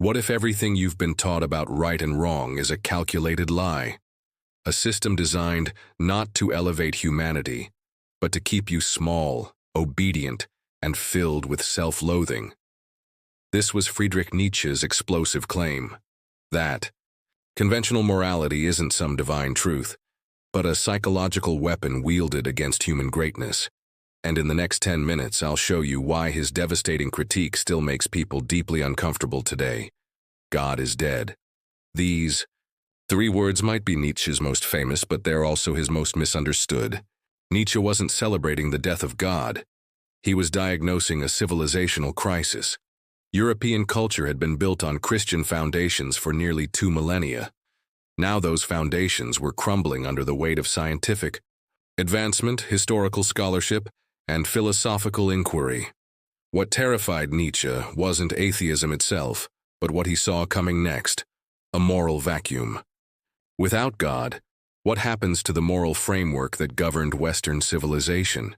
What if everything you've been taught about right and wrong is a calculated lie? A system designed not to elevate humanity, but to keep you small, obedient, and filled with self-loathing. This was Friedrich Nietzsche's explosive claim, that conventional morality isn't some divine truth, but a psychological weapon wielded against human greatness. And in the next 10 minutes, I'll show you why his devastating critique still makes people deeply uncomfortable today. God is dead. These 3 words might be Nietzsche's most famous, but they're also his most misunderstood. Nietzsche wasn't celebrating the death of God. He was diagnosing a civilizational crisis. European culture had been built on Christian foundations for nearly 2 millennia. Now those foundations were crumbling under the weight of scientific advancement, historical scholarship, and philosophical inquiry. What terrified Nietzsche wasn't atheism itself, but what he saw coming next, a moral vacuum. Without God, what happens to the moral framework that governed Western civilization?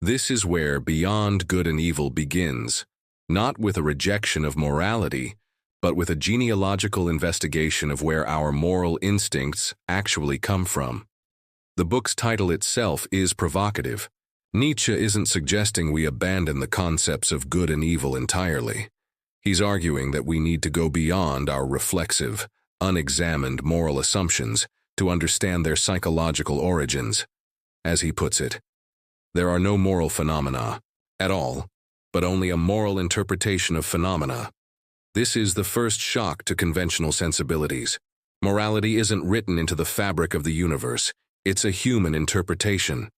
This is where Beyond Good and Evil begins, not with a rejection of morality, but with a genealogical investigation of where our moral instincts actually come from. The book's title itself is provocative. Nietzsche isn't suggesting we abandon the concepts of good and evil entirely. He's arguing that we need to go beyond our reflexive, unexamined moral assumptions to understand their psychological origins. As he puts it, there are no moral phenomena at all, but only a moral interpretation of phenomena. This is the first shock to conventional sensibilities. Morality isn't written into the fabric of the universe. It's a human interpretation.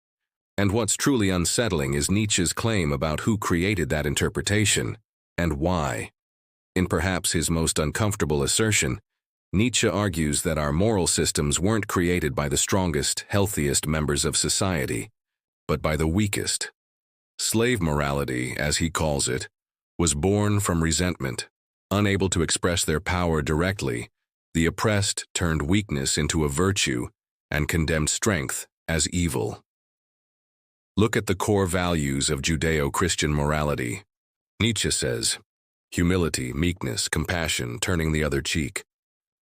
And what's truly unsettling is Nietzsche's claim about who created that interpretation and why. In perhaps his most uncomfortable assertion, Nietzsche argues that our moral systems weren't created by the strongest, healthiest members of society, but by the weakest. Slave morality, as he calls it, was born from resentment. Unable to express their power directly, the oppressed turned weakness into a virtue and condemned strength as evil. Look at the core values of Judeo-Christian morality. Nietzsche says, humility, meekness, compassion, turning the other cheek.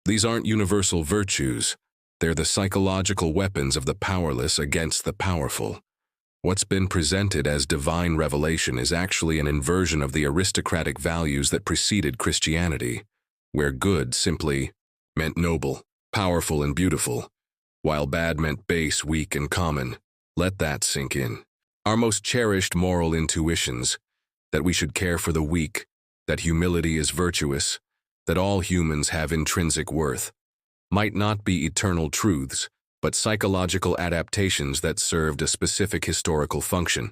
These aren't universal virtues. They're the psychological weapons of the powerless against the powerful. What's been presented as divine revelation is actually an inversion of the aristocratic values that preceded Christianity, where good simply meant noble, powerful, and beautiful, while bad meant base, weak, and common. Let that sink in. Our most cherished moral intuitions, that we should care for the weak, that humility is virtuous, that all humans have intrinsic worth, might not be eternal truths, but psychological adaptations that served a specific historical function.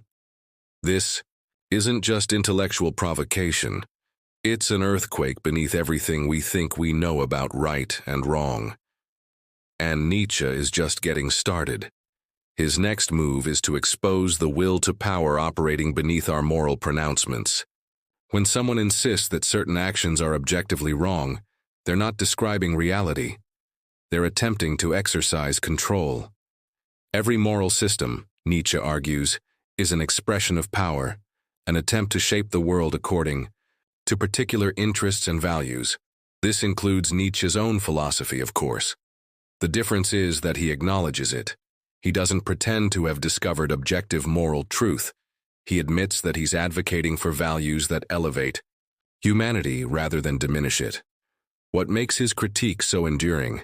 This isn't just intellectual provocation. It's an earthquake beneath everything we think we know about right and wrong. And Nietzsche is just getting started. His next move is to expose the will to power operating beneath our moral pronouncements. When someone insists that certain actions are objectively wrong, they're not describing reality. They're attempting to exercise control. Every moral system, Nietzsche argues, is an expression of power, an attempt to shape the world according to particular interests and values. This includes Nietzsche's own philosophy, of course. The difference is that he acknowledges it. He doesn't pretend to have discovered objective moral truth. He admits that he's advocating for values that elevate humanity rather than diminish it. What makes his critique so enduring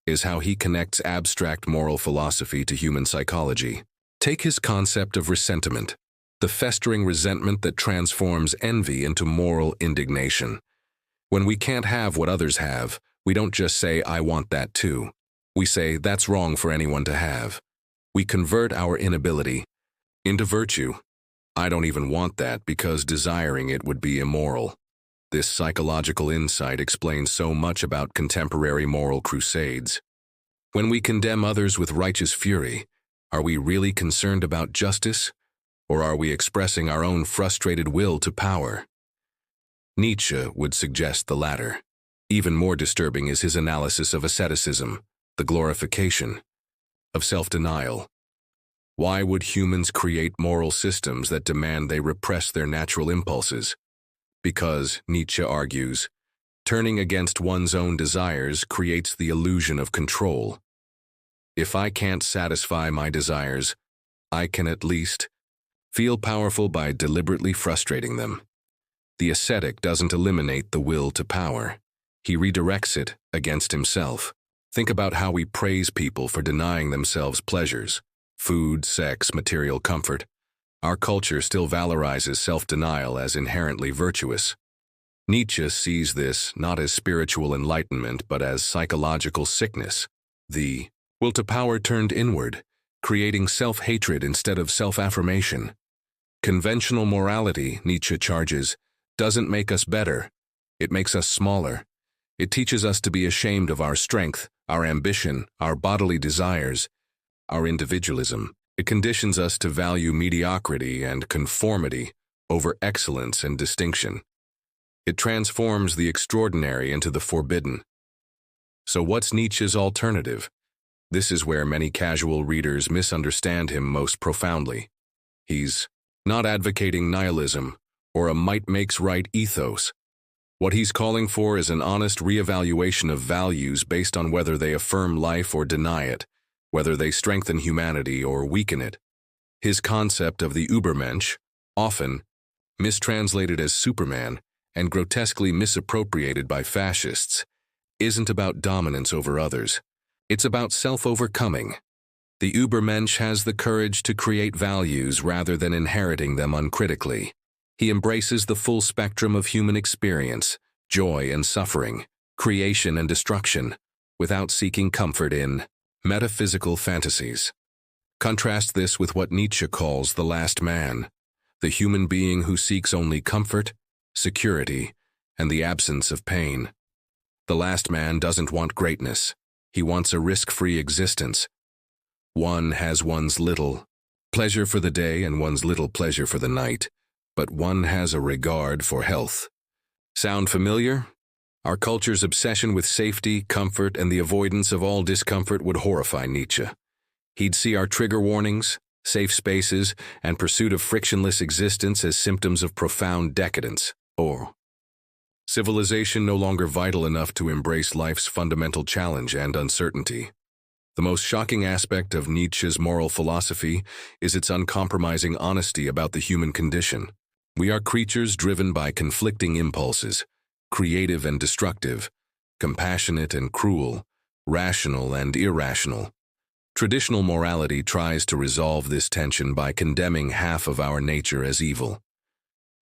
is how he connects abstract moral philosophy to human psychology. Take his concept of resentment, the festering resentment that transforms envy into moral indignation. When we can't have what others have, we don't just say, "I want that too." We say, "That's wrong for anyone to have." We convert our inability into virtue. I don't even want that because desiring it would be immoral. This psychological insight explains so much about contemporary moral crusades. When we condemn others with righteous fury, are we really concerned about justice, or are we expressing our own frustrated will to power? Nietzsche would suggest the latter. Even more disturbing is his analysis of asceticism, the glorification of self-denial. Why would humans create moral systems that demand they repress their natural impulses? Because, Nietzsche argues, Turning against one's own desires creates the illusion of control. If I can't satisfy my desires, I can at least feel powerful by deliberately frustrating them. The ascetic doesn't eliminate the will to power. He redirects it against himself. Think about how we praise people for denying themselves pleasures, food, sex, material comfort. Our culture still valorizes self-denial as inherently virtuous. Nietzsche sees this not as spiritual enlightenment but as psychological sickness. The will to power turned inward, creating self-hatred instead of self-affirmation. Conventional morality, Nietzsche charges, doesn't make us better. It makes us smaller. It teaches us to be ashamed of our strength, our ambition, our bodily desires, our individualism. It conditions us to value mediocrity and conformity over excellence and distinction. It transforms the extraordinary into the forbidden. So what's Nietzsche's alternative? This is where many casual readers misunderstand him most profoundly. He's not advocating nihilism or a might makes right ethos. What he's calling for is an honest reevaluation of values based on whether they affirm life or deny it, whether they strengthen humanity or weaken it. His concept of the Übermensch, often mistranslated as Superman and grotesquely misappropriated by fascists, isn't about dominance over others. It's about self-overcoming. The Übermensch has the courage to create values rather than inheriting them uncritically. He embraces the full spectrum of human experience, joy and suffering, creation and destruction, without seeking comfort in metaphysical fantasies. Contrast this with what Nietzsche calls the last man, the human being who seeks only comfort, security, and the absence of pain. The last man doesn't want greatness. He wants a risk-free existence. One has one's little pleasure for the day and one's little pleasure for the night, but one has a regard for health. Sound familiar? Our culture's obsession with safety, comfort, and the avoidance of all discomfort would horrify Nietzsche. He'd see our trigger warnings, safe spaces, and pursuit of frictionless existence as symptoms of profound decadence, or civilization no longer vital enough to embrace life's fundamental challenge and uncertainty. The most shocking aspect of Nietzsche's moral philosophy is its uncompromising honesty about the human condition. We are creatures driven by conflicting impulses, creative and destructive, compassionate and cruel, rational and irrational. Traditional morality tries to resolve this tension by condemning half of our nature as evil.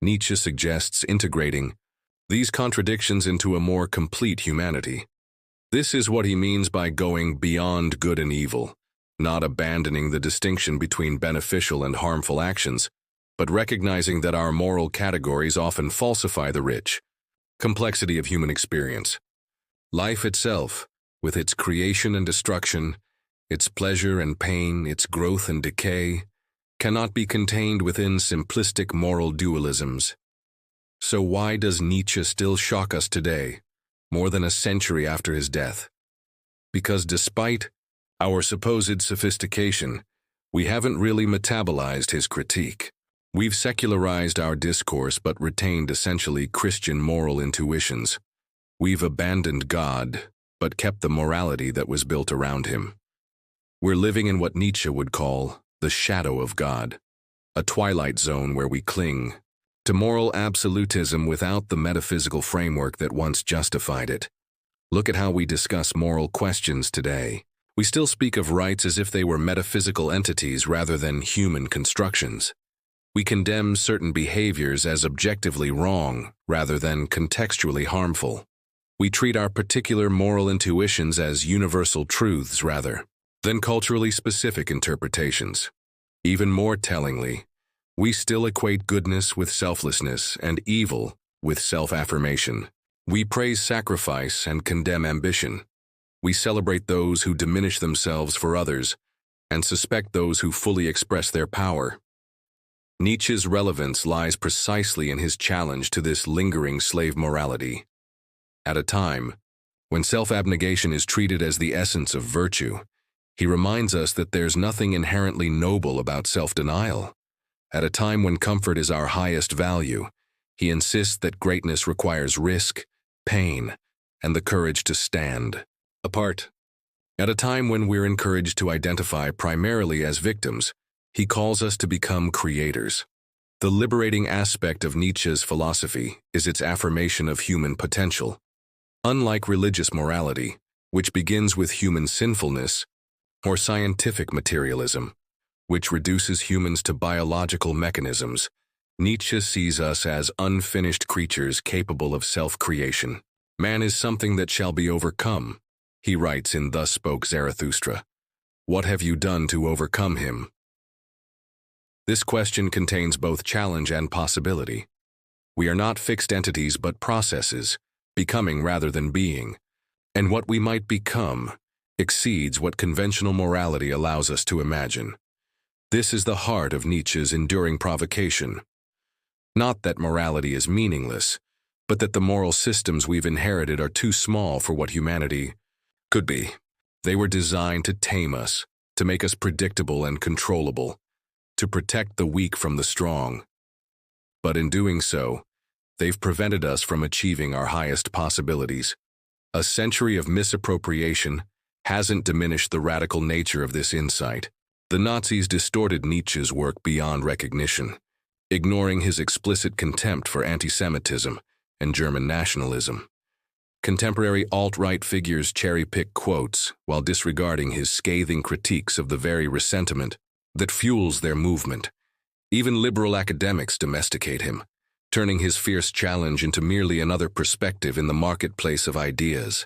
Nietzsche suggests integrating these contradictions into a more complete humanity. This is what he means by going beyond good and evil, not abandoning the distinction between beneficial and harmful actions, but recognizing that our moral categories often falsify the rich complexity of human experience. Life itself, with its creation and destruction, its pleasure and pain, its growth and decay, cannot be contained within simplistic moral dualisms. So why does Nietzsche still shock us today, more than a century after his death? Because despite our supposed sophistication, we haven't really metabolized his critique. We've secularized our discourse but retained essentially Christian moral intuitions. We've abandoned God, but kept the morality that was built around him. We're living in what Nietzsche would call the shadow of God, a twilight zone where we cling to moral absolutism without the metaphysical framework that once justified it. Look at how we discuss moral questions today. We still speak of rights as if they were metaphysical entities rather than human constructions. We condemn certain behaviors as objectively wrong rather than contextually harmful. We treat our particular moral intuitions as universal truths rather than culturally specific interpretations. Even more tellingly, we still equate goodness with selflessness and evil with self-affirmation. We praise sacrifice and condemn ambition. We celebrate those who diminish themselves for others and suspect those who fully express their power. Nietzsche's relevance lies precisely in his challenge to this lingering slave morality. At a time when self-abnegation is treated as the essence of virtue, he reminds us that there's nothing inherently noble about self-denial. At a time when comfort is our highest value, he insists that greatness requires risk, pain, and the courage to stand apart. At a time when we're encouraged to identify primarily as victims, he calls us to become creators. The liberating aspect of Nietzsche's philosophy is its affirmation of human potential. Unlike religious morality, which begins with human sinfulness, or scientific materialism, which reduces humans to biological mechanisms, Nietzsche sees us as unfinished creatures capable of self-creation. Man is something that shall be overcome, he writes in Thus Spoke Zarathustra. What have you done to overcome him? This question contains both challenge and possibility. We are not fixed entities but processes, becoming rather than being, and what we might become exceeds what conventional morality allows us to imagine. This is the heart of Nietzsche's enduring provocation. Not that morality is meaningless, but that the moral systems we've inherited are too small for what humanity could be. They were designed to tame us, to make us predictable and controllable, to protect the weak from the strong. But in doing so, they've prevented us from achieving our highest possibilities. A century of misappropriation hasn't diminished the radical nature of this insight. The Nazis distorted Nietzsche's work beyond recognition, ignoring his explicit contempt for anti-Semitism and German nationalism. Contemporary alt-right figures cherry-pick quotes while disregarding his scathing critiques of the very resentment that fuels their movement. Even liberal academics domesticate him, turning his fierce challenge into merely another perspective in the marketplace of ideas.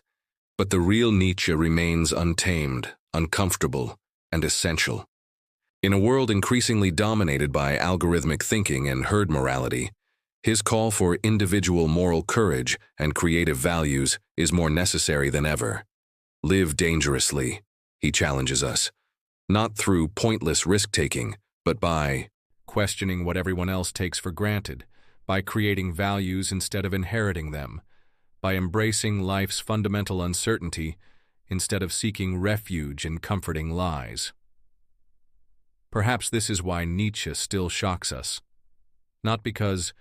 But the real Nietzsche remains untamed, uncomfortable, and essential. In a world increasingly dominated by algorithmic thinking and herd morality, his call for individual moral courage and creative values is more necessary than ever. Live dangerously, he challenges us, not through pointless risk-taking, but by questioning what everyone else takes for granted, by creating values instead of inheriting them, by embracing life's fundamental uncertainty instead of seeking refuge in comforting lies. Perhaps this is why Nietzsche still shocks us. Not because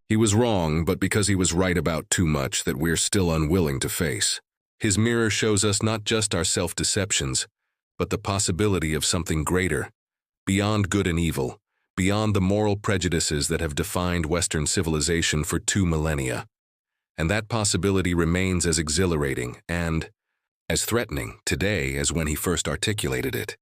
he was wrong, but because he was right about too much that we're still unwilling to face. His mirror shows us not just our self-deceptions, but the possibility of something greater, beyond good and evil, beyond the moral prejudices that have defined Western civilization for 2 millennia. And that possibility remains as exhilarating and as threatening today as when he first articulated it.